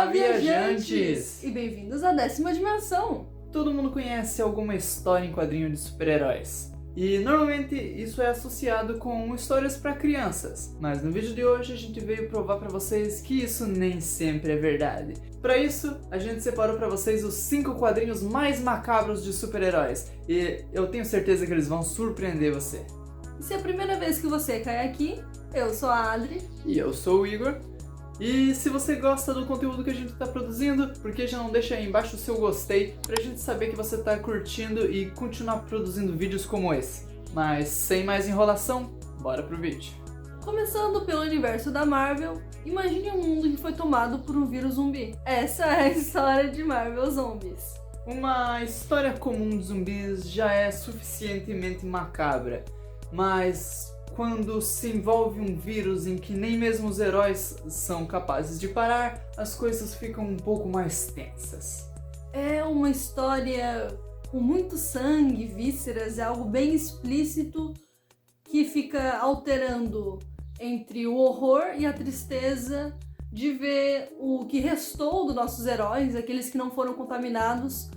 Olá, viajantes! E bem-vindos à 10ª dimensão! Todo mundo conhece alguma história em quadrinho de super-heróis. E normalmente isso é associado com histórias para crianças. Mas no vídeo de hoje a gente veio provar para vocês que isso nem sempre é verdade. Para isso, a gente separou para vocês os 5 quadrinhos mais macabros de super-heróis. E eu tenho certeza que eles vão surpreender você. E se é a primeira vez que você cai aqui, eu sou a Adri. E eu sou o Igor. E se você gosta do conteúdo que a gente está produzindo, por que já não deixa aí embaixo o seu gostei pra gente saber que você está curtindo e continuar produzindo vídeos como esse. Mas sem mais enrolação, bora pro vídeo. Começando pelo universo da Marvel, imagine um mundo que foi tomado por um vírus zumbi. Essa é a história de Marvel Zombies. Uma história comum de zumbis já é suficientemente macabra, mas quando se envolve um vírus em que nem mesmo os heróis são capazes de parar, as coisas ficam um pouco mais tensas. É uma história com muito sangue, vísceras, é algo bem explícito que fica alterando entre o horror e a tristeza de ver o que restou dos nossos heróis, aqueles que não foram contaminados,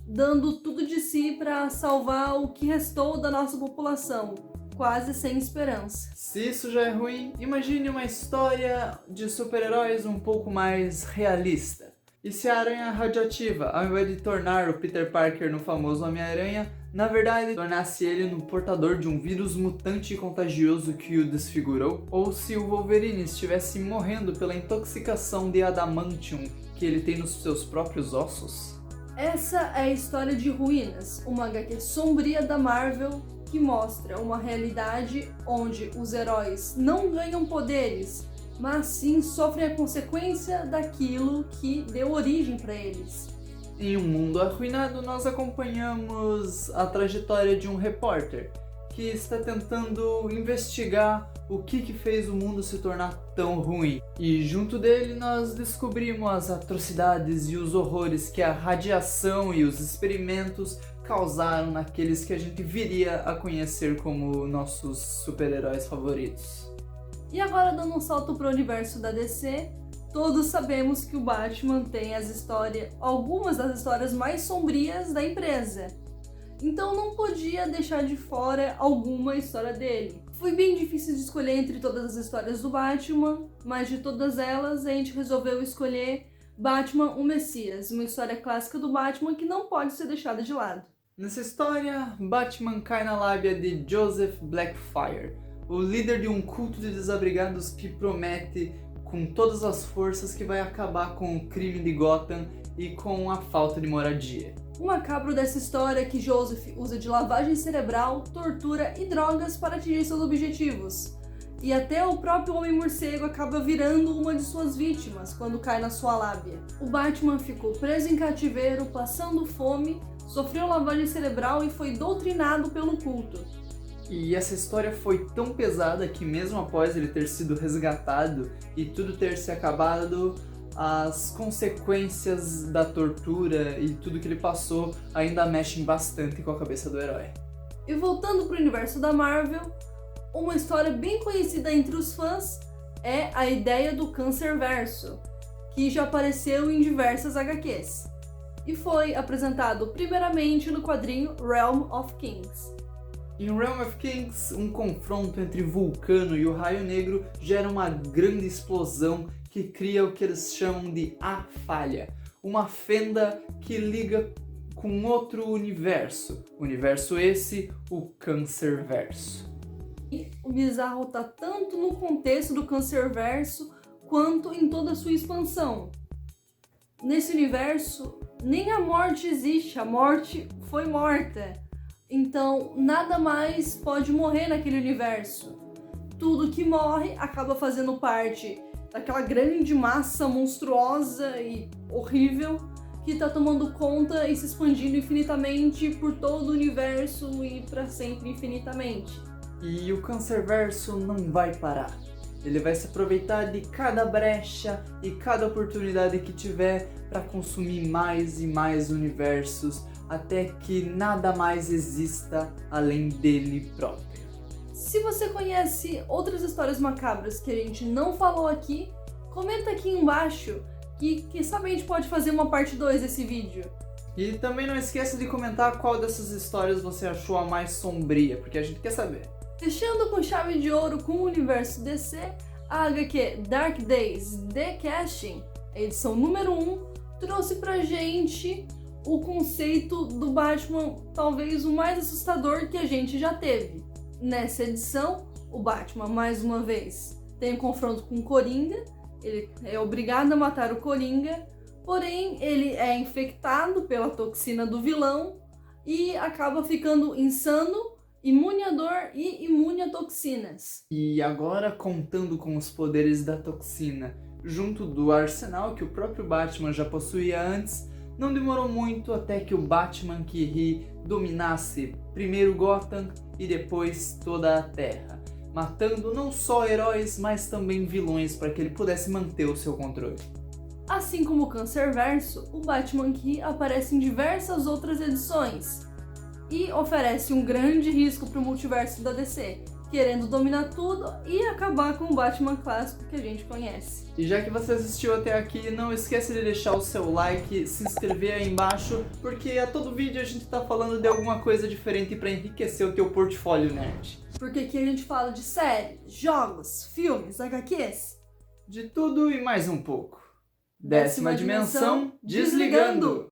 dando tudo de si para salvar o que restou da nossa população. Quase sem esperança. Se isso já é ruim, imagine uma história de super-heróis um pouco mais realista. E se a aranha radioativa, ao invés de tornar o Peter Parker no famoso Homem-Aranha, na verdade tornasse ele no portador de um vírus mutante e contagioso que o desfigurou? Ou se o Wolverine estivesse morrendo pela intoxicação de adamantium que ele tem nos seus próprios ossos? Essa é a história de Ruínas, uma HQ sombria da Marvel que mostra uma realidade onde os heróis não ganham poderes, mas sim sofrem a consequência daquilo que deu origem para eles. Em um mundo arruinado, nós acompanhamos a trajetória de um repórter que está tentando investigar o que fez o mundo se tornar tão ruim. E junto dele nós descobrimos as atrocidades e os horrores que a radiação e os experimentos causaram naqueles que a gente viria a conhecer como nossos super-heróis favoritos. E agora, dando um salto para o universo da DC, todos sabemos que o Batman tem algumas das histórias mais sombrias da empresa. Então não podia deixar de fora alguma história dele. Foi bem difícil de escolher entre todas as histórias do Batman, mas de todas elas a gente resolveu escolher Batman, o Messias, uma história clássica do Batman que não pode ser deixada de lado. Nessa história, Batman cai na lábia de Joseph Blackfire, o líder de um culto de desabrigados que promete com todas as forças que vai acabar com o crime de Gotham e com a falta de moradia. O macabro dessa história é que Joseph usa de lavagem cerebral, tortura e drogas para atingir seus objetivos. E até o próprio Homem-Morcego acaba virando uma de suas vítimas quando cai na sua lábia. O Batman ficou preso em cativeiro, passando fome, sofreu lavagem cerebral e foi doutrinado pelo culto. E essa história foi tão pesada que mesmo após ele ter sido resgatado e tudo ter se acabado, as consequências da tortura e tudo que ele passou ainda mexem bastante com a cabeça do herói. E voltando para o universo da Marvel, uma história bem conhecida entre os fãs é a ideia do Cancerverso, que já apareceu em diversas HQs. E foi apresentado primeiramente no quadrinho Realm of Kings. Em Realm of Kings, um confronto entre Vulcano e o Raio Negro gera uma grande explosão que cria o que eles chamam de A Falha, uma fenda que liga com outro universo. Universo esse, o Cancerverso. E o bizarro tá tanto no contexto do Cancerverso quanto em toda a sua expansão. Nesse universo, nem a morte existe, a morte foi morta. Então, nada mais pode morrer naquele universo. Tudo que morre acaba fazendo parte daquela grande massa monstruosa e horrível que está tomando conta e se expandindo infinitamente por todo o universo e para sempre infinitamente. E o Cancerverso não vai parar. Ele vai se aproveitar de cada brecha e cada oportunidade que tiver para consumir mais e mais universos, até que nada mais exista além dele próprio. Se você conhece outras histórias macabras que a gente não falou aqui, comenta aqui embaixo que quem sabe a gente pode fazer uma parte 2 desse vídeo. E também não esqueça de comentar qual dessas histórias você achou a mais sombria, porque a gente quer saber. Fechando com chave de ouro com o universo DC, a HQ Dark Days The Casting, a edição número 1, trouxe pra gente o conceito do Batman talvez o mais assustador que a gente já teve. Nessa edição, o Batman, mais uma vez, tem um confronto com o Coringa, ele é obrigado a matar o Coringa, porém ele é infectado pela toxina do vilão e acaba ficando insano, imune à dor e imune a toxinas. E agora, contando com os poderes da toxina, junto do arsenal que o próprio Batman já possuía antes, não demorou muito até que o Batman que ri dominasse primeiro Gotham e depois toda a Terra, matando não só heróis, mas também vilões para que ele pudesse manter o seu controle. Assim como o Cancerverso, o Batman que ri aparece em diversas outras edições e oferece um grande risco para o multiverso da DC, querendo dominar tudo e acabar com o Batman clássico que a gente conhece. E já que você assistiu até aqui, não esqueça de deixar o seu like, se inscrever aí embaixo, porque a todo vídeo a gente tá falando de alguma coisa diferente para enriquecer o teu portfólio nerd. Porque aqui a gente fala de séries, jogos, filmes, HQs. De tudo e mais um pouco. 10ª dimensão, desligando!